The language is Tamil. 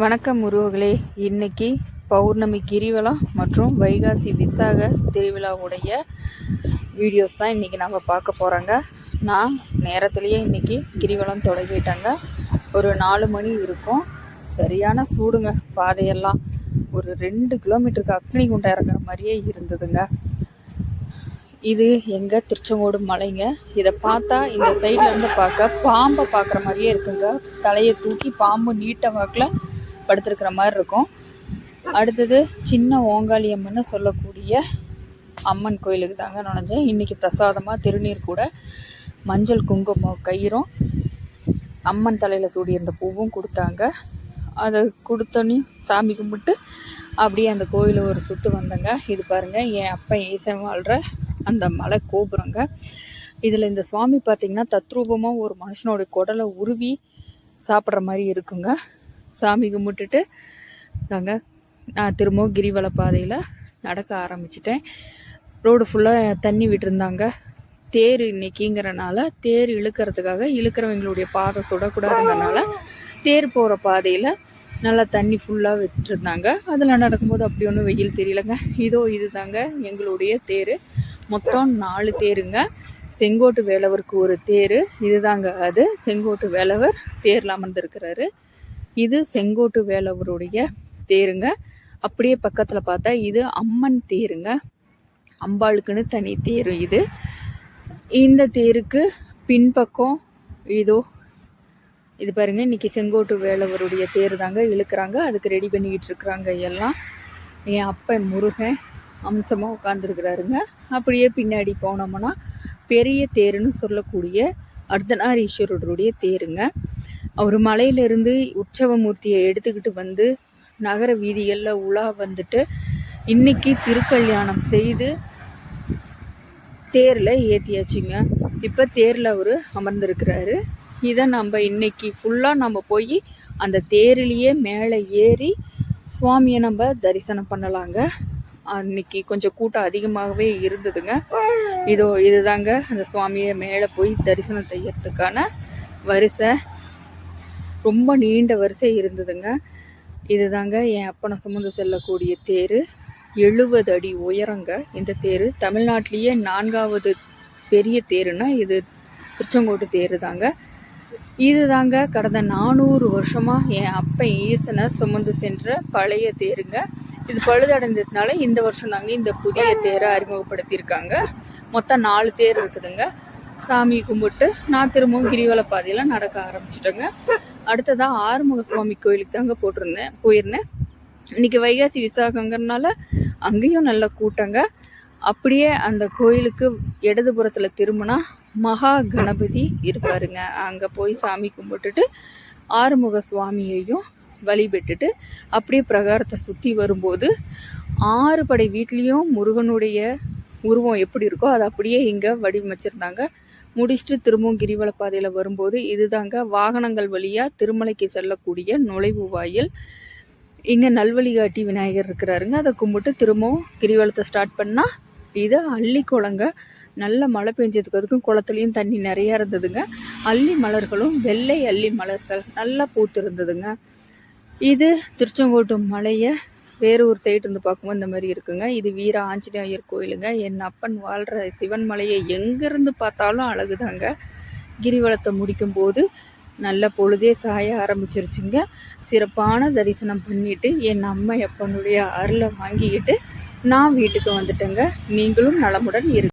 வணக்கம் உறவுகளே. இன்னைக்கு பௌர்ணமி கிரிவலம் மற்றும் வைகாசி விசாக திருவிழாவுடைய வீடியோஸ் தான் இன்றைக்கி நம்ம பார்க்க போகிறோங்க. நான் நேரத்துலேயே இன்றைக்கி கிரிவலம் தொடங்கிட்டேங்க. ஒரு 4 மணி இருக்கும். சரியான சூடுங்க. பாதையெல்லாம் ஒரு 2 கிலோமீட்டருக்கு அக்னி குண்டை இறங்குற மாதிரியே இருந்ததுங்க. இது எங்கள் திருச்செங்கோடு மலைங்க. இதை பார்த்தா இந்த சைடில் இருந்து பார்க்க பாம்பை பார்க்குற மாதிரியே இருக்குங்க. தலையை தூக்கி பாம்பு நீட்ட வாக்கில் படுத்திருக்கிற மாதிரி இருக்கும். அடுத்தது சின்ன ஓங்காளி அம்மன்னு சொல்லக்கூடிய அம்மன் கோயிலுக்கு தாங்க நுழைஞ்சேன். இன்றைக்கி பிரசாதமாக திருநீர் கூட மஞ்சள் குங்குமம் கயிறும் அம்மன் தலையில் சூடியிருந்த பூவும் கொடுத்தாங்க. அதை கொடுத்தோன்னே சாமி கும்பிட்டு அப்படியே அந்த கோயிலை ஒரு சுற்று வந்தேங்க. இது பாருங்கள், என் அப்பா ஈசன் வாழ்கிற அந்த மலை கோபுரங்க. இதில் இந்த சுவாமி பார்த்திங்கன்னா தத்ரூபமாக ஒரு மனுஷனோட குடலை உருவி சாப்பிட்ற மாதிரி இருக்குங்க. சாமி கும்பிட்டுட்டு தாங்க நான் திரும்பவும் கிரிவல பாதையில் நடக்க ஆரம்பிச்சிட்டேன். ரோடு ஃபுல்லாக தண்ணி விட்டுருந்தாங்க. தேர் இன்னைக்குங்கிறனால தேர் இழுக்கிறவங்களுடைய பாதை சுடக்கூடாதுங்கிறனால தேர் போகிற பாதையில் நல்லா தண்ணி ஃபுல்லாக விட்டுருந்தாங்க. அதில் நடக்கும்போது அப்படி ஒன்றும் வெயில் தெரியலங்க. இது தாங்க எங்களுடைய தேர். மொத்தம் 4 தேருங்க. செங்கோட்டு வேலவருக்கு ஒரு தேர். இதுதாங்க அது செங்கோட்டு வேலவர் தேரில் அமர்ந்திருக்கிறாரு. இது செங்கோட்டு வேலவருடைய தேருங்க. அப்படியே பக்கத்தில் பார்த்தா இது அம்மன் தேருங்க. அம்பாளுக்குன்னு தனி தேர் இது. இந்த தேருக்கு பின்பக்கம் இது பாருங்க, இன்னைக்கு செங்கோட்டு வேலவருடைய தேர் தாங்க இழுக்கிறாங்க. அதுக்கு ரெடி பண்ணிக்கிட்டு இருக்கிறாங்க எல்லாம். என் அப்பன் முருகன் அம்சமாக உட்காந்துருக்கிறாருங்க. அப்படியே பின்னாடி போனோம்னா பெரிய தேருன்னு சொல்லக்கூடிய அர்த்தநாரீஸ்வரருடைய தேருங்க. அவர் மலையிலிருந்து உற்சவமூர்த்தியை எடுத்துக்கிட்டு வந்து நகர வீதிகளில் உலா வந்துட்டு இன்னைக்கு திருக்கல்யாணம் செய்து தேரில் ஏற்றியாச்சுங்க. இப்போ தேரில் அவர் அமர்ந்திருக்கிறாரு. இதை நம்ம இன்னைக்கு ஃபுல்லாக நம்ம போய் அந்த தேரிலேயே மேலே ஏறி சுவாமியை நம்ம தரிசனம் பண்ணலாங்க. அன்னைக்கு கொஞ்சம் கூட்டம் அதிகமாகவே இருந்ததுங்க. இதுதாங்க அந்த சுவாமியை மேலே போய் தரிசனம் செய்யறதுக்கான வரிசை. ரொம்ப நீண்ட வரிசை இருந்ததுங்க. இதுதாங்க என் அப்பனை சுமந்து செல்லக்கூடிய தேர். 70 அடி உயரங்க இந்த தேர். தமிழ்நாட்டிலேயே 4வது பெரிய தேருன்னா இது திருச்செங்கோட்டு தேர் தாங்க. இது தாங்க கடந்த 400 வருஷமாக என் அப்பன் ஈசனை சுமந்து சென்ற பழைய தேருங்க. இது பழுதடைந்ததுனால இந்த வருஷம் தாங்க இந்த புதிய தேரை அறிமுகப்படுத்தியிருக்காங்க. மொத்தம் 4 தேர் இருக்குதுங்க. சாமி கும்பிட்டு நான் திரும்பவும் கிரிவல பாதையில் நடக்க ஆரம்பிச்சிட்டேங்க. அடுத்ததாக ஆறுமுக சுவாமி கோயிலுக்கு தாங்க போயிருந்தேன். இன்னைக்கு வைகாசி விசாகங்கிறதுனால அங்கேயும் நல்ல கூட்டங்க. அப்படியே அந்த கோயிலுக்கு இடதுபுறத்தில் திரும்பினா மகா கணபதி இருப்பாருங்க. அங்கே போய் சாமி கும்பிட்டுட்டு ஆறுமுக சுவாமியையும் வழிபட்டுட்டு அப்படியே பிரகாரத்தை சுற்றி வரும்போது 6 படை வீட்லேயும் முருகனுடைய உருவம் எப்படி இருக்கோ அதை அப்படியே இங்கே வடிவமைச்சிருந்தாங்க. முடிச்சுட்டு திரும்பவும் கிரிவல பாதையில் வரும்போது இதுதாங்க வாகனங்கள் வழியாக திருமலைக்கு செல்லக்கூடிய நுழைவு வாயில். இங்கே நல்வழிகாட்டி விநாயகர் இருக்கிறாருங்க. அதை கும்பிட்டு திரும்பவும் கிரிவலத்தை ஸ்டார்ட் பண்ணால் இது அள்ளி குளங்க. நல்ல மழை பெஞ்சதுக்கு அதுக்கும் குளத்துலேயும் தண்ணி நிறையா இருந்ததுங்க. அள்ளி மலர்களும் வெள்ளை அள்ளி மலர்கள் நல்லா பூத்து இருந்ததுங்க. இது திருச்செங்கோட்டு மலையை வேறு ஒரு சைடு இருந்து பார்க்கும்போது இந்த மாதிரி இருக்குங்க. இது வீர ஆஞ்சநேயர் கோயிலுங்க. என் அப்பன் வாழ்கிற சிவன் மலையை எங்கேருந்து பார்த்தாலும் அழகுதாங்க. கிரிவலத்தை முடிக்கும் போது நல்ல பொழுதே சாய ஆரம்பிச்சிருச்சுங்க. சிறப்பான தரிசனம் பண்ணிட்டு என் அம்மா அப்பனுடைய அருளை வாங்கிக்கிட்டு நான் வீட்டுக்கு வந்துட்டேங்க. நீங்களும் நலமுடன் இரு.